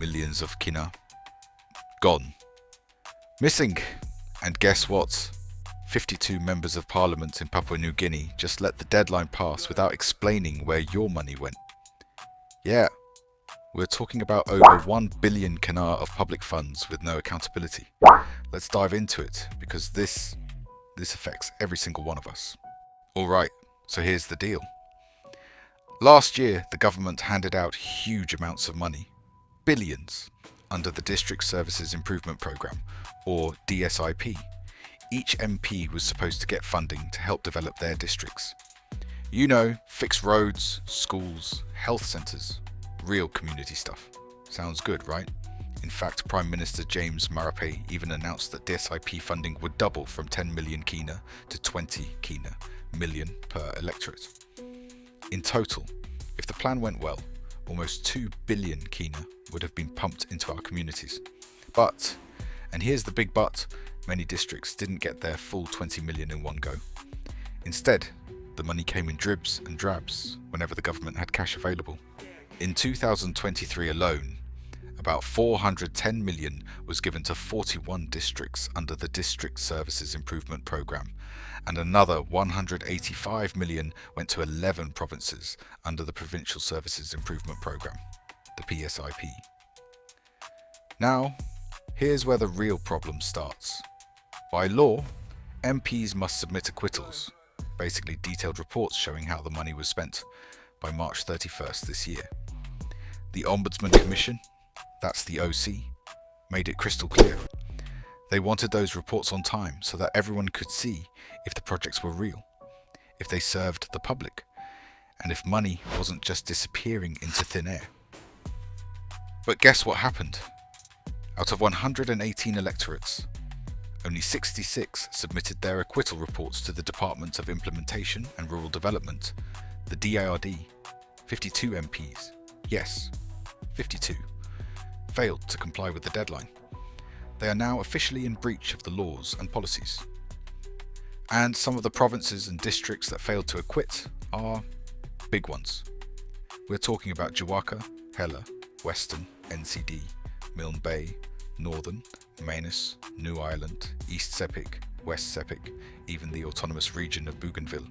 Millions of Kina gone. Missing. And guess what? 52 members of parliament in Papua New Guinea just let the deadline pass without explaining where your money went. Yeah, we're talking about over 1 billion Kina of public funds with no accountability. Let's dive into it, because this affects every single one of us. Alright, so here's the deal. Last year, the government handed out huge amounts of money, billions, under the District Services Improvement Programme, or DSIP. Each MP was supposed to get funding to help develop their districts. You know, fix roads, schools, health centres, real community stuff. Sounds good, right? In fact, Prime Minister James Marape even announced that DSIP funding would double from 10 million Kina to 20 Kina million per electorate. In total, if the plan went well, almost 2 billion Kina would have been pumped into our communities. But, and here's the big but, many districts didn't get their full 20 million in one go. Instead, the money came in dribs and drabs whenever the government had cash available. In 2023 alone, about 410 million was given to 41 districts under the District Services Improvement Programme, and another 185 million went to 11 provinces under the Provincial Services Improvement Programme, the PSIP. Now, here's where the real problem starts. By law, MPs must submit acquittals, basically detailed reports showing how the money was spent, by March 31st this year. The Ombudsman Commission, that's the OC, made it crystal clear. They wanted those reports on time so that everyone could see if the projects were real, if they served the public, and if money wasn't just disappearing into thin air. But guess what happened? Out of 118 electorates, only 66 submitted their acquittal reports to the Department of Implementation and Rural Development, the DIRD. 52 MPs, yes, 52, failed to comply with the deadline. They are now officially in breach of the laws and policies. And some of the provinces and districts that failed to acquit are big ones. We're talking about Jawaka, Hela, Western, NCD, Milne Bay, Northern, Manus, New Ireland, East Sepik, West Sepik, even the autonomous region of Bougainville,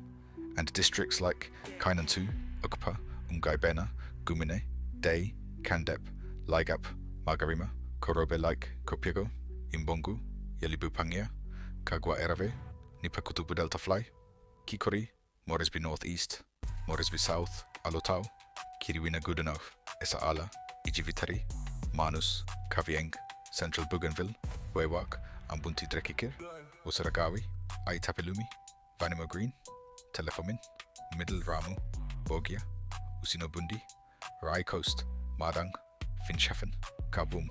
and districts like Kainantu, Ukpa, Ungaibena, Gumine, Day, Kandep, Laigap, Margarima, Korobe-like, Kopiego, Imbongu, Yalibupangia, Kagwa Erave, Nipakutubu Delta Fly, Kikori, Moresby North East, Moresby South, Alotau, Kiriwina Goodenough, Esaala, Ijivitari, Manus, Kavieng, Central Bougainville, Wewak, Ambunti Drekikir, Usaragawi, Aitapelumi, Vanimo Green, Telefomin, Middle Ramu, Bogia, Usinobundi, Rai Coast, Madang, Finchafen, Kabum,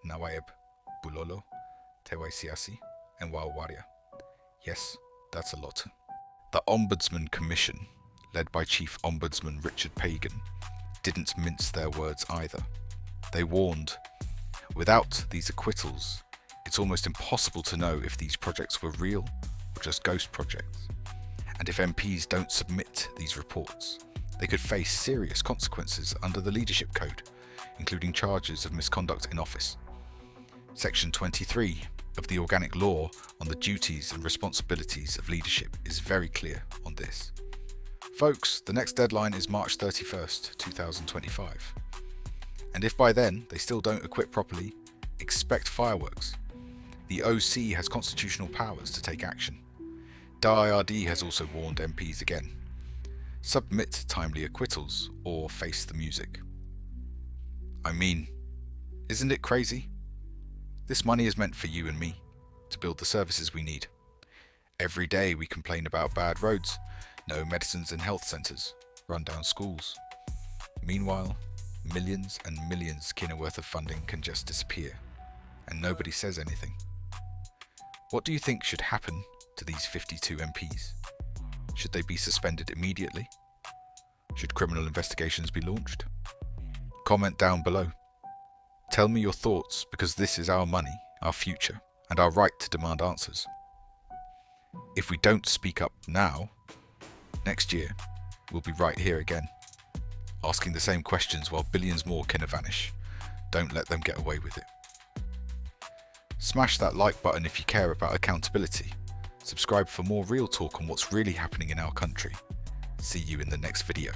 Nawayeb, Bulolo, Tewai Siasi, and Wawaria. Yes, that's a lot. The Ombudsman Commission, led by Chief Ombudsman Richard Pagan, didn't mince their words either. They warned, without these acquittals, it's almost impossible to know if these projects were real or just ghost projects. And if MPs don't submit these reports, they could face serious consequences under the Leadership Code, including charges of misconduct in office. Section 23 of the Organic Law on the duties and responsibilities of leadership is very clear on this. Folks, the next deadline is March 31st, 2025. And if by then they still don't acquit properly, expect fireworks. The OC has constitutional powers to take action. DIRD has also warned MPs again. Submit timely acquittals or face the music. I mean, isn't it crazy? This money is meant for you and me, to build the services we need. Every day we complain about bad roads, no medicines in health centres, run-down schools. Meanwhile, millions and millions Kina worth of funding can just disappear, and nobody says anything. What do you think should happen to these 52 MPs? Should they be suspended immediately? Should criminal investigations be launched? Comment down below. Tell me your thoughts, because this is our money, our future, and our right to demand answers. If we don't speak up now, next year we'll be right here again, asking the same questions while billions more Kina vanish, Don't let them get away with it. Smash that like button if you care about accountability. Subscribe for more real talk on what's really happening in our country. See you in the next video.